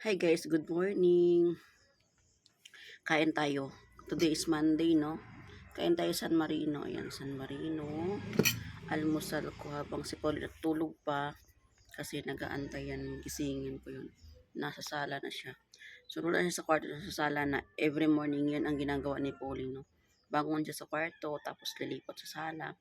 Hi guys, good morning. Kain tayo. Today is Monday, no? Kain tayo San Marino. Ayan, San Marino. Almusal ko habang si Paul natulog pa kasi nag-aantay yan. Gisingin ko yun. Nasa sala na siya. Sunod na siya sa kwarto sa sala na every morning yan ang ginagawa ni Pauline, no? Bangon siya sa kwarto, tapos lilipat sa sala.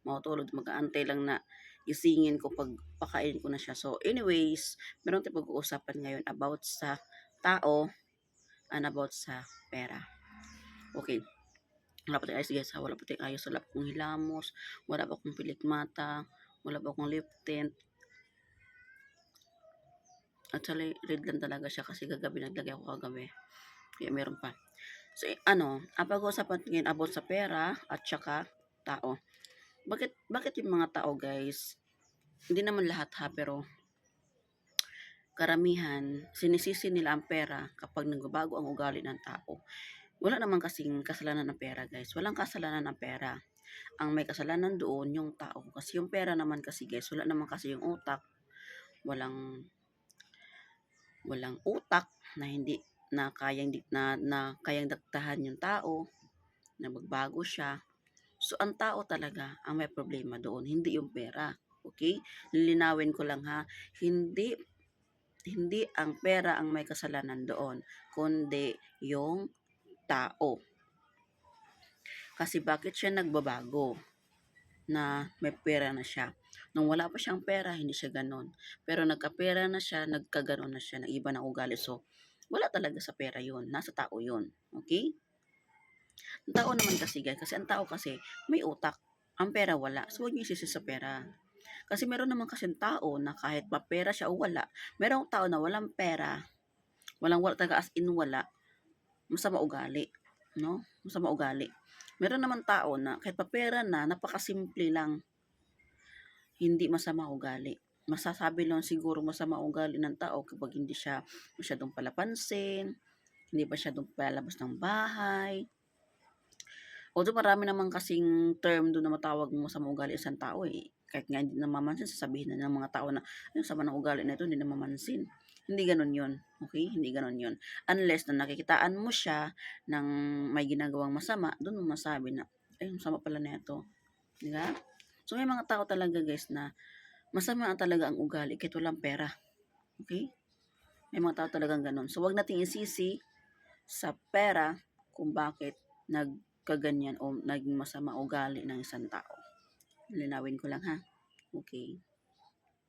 Matutulog, mag-aantay lang na gisingin ko pag pakain ko na siya. So anyways, meron tayong pag-uusapan ngayon about sa tao and about sa pera. Okay. Wala pa tayong ayos guys ha. Wala pa tayong ayos. Wala pa akong hilamos. Wala pa akong pilikmata. Wala pa akong lip tint. Actually, red lang talaga siya kasi kagabi naglagay ako kagabi. Kaya meron pa. So, ang pag-uusapan ngayon about sa pera at saka tao. Bakit yung mga tao guys, hindi naman lahat ha, pero karamihan, sinisisi nila ang pera kapag nagbabago ang ugali ng tao. Wala naman kasing kasalanan ng pera guys. Walang kasalanan ng pera. Ang may kasalanan doon yung tao. Kasi yung pera naman kasi guys, wala naman kasi yung utak. Walang utak na hindi na kayang kayang daktahan yung tao na magbago siya. So ang tao talaga ang may problema doon, hindi yung pera. Okay? Lilinawin ko lang ha. Hindi ang pera ang may kasalanan doon, kundi yung tao. Kasi bakit siya nagbabago na may pera na siya? Nung wala pa siyang pera, hindi siya ganon. Pero nagkapera na siya, nagkaganon na siya, nag-iba ng ugali. So, wala talaga sa pera yun. Nasa tao yun. Okay? Ang tao naman kasi guys, kasi ang tao kasi may utak. Ang pera wala. So, huwag niyo isisi sa pera. Kasi meron naman kasi tao na kahit mapera siya o wala, merong tao na walang pera, wala talaga as in wala, masama ugali, no? Masama ugali. Meron naman tao na kahit papera na, napakasimple lang, hindi masama ugali. Masasabi lang siguro masama ugali ng tao kapag hindi siya masyadong palapansin, hindi pa siya palabas ng bahay. Although marami naman kasing term doon na matawag mo sa ugali isang tao eh. Kahit nga hindi namamansin, sasabihin na ng mga tao na, yung sama ng ugali na ito, hindi namamansin. Hindi ganun yun. Okay? Hindi ganun yun. Unless na nakikitaan mo siya ng may ginagawang masama, doon mo masabi na, ay, masama pala na ito. Diba? So, may mga tao talaga guys na masama talaga ang ugali kahit walang pera. Okay? May mga tao talagang ganun. So, wag nating isisi sa pera kung bakit nagkaganyan o naging masama ugali ng isang tao. Linawin ko lang ha. Okay.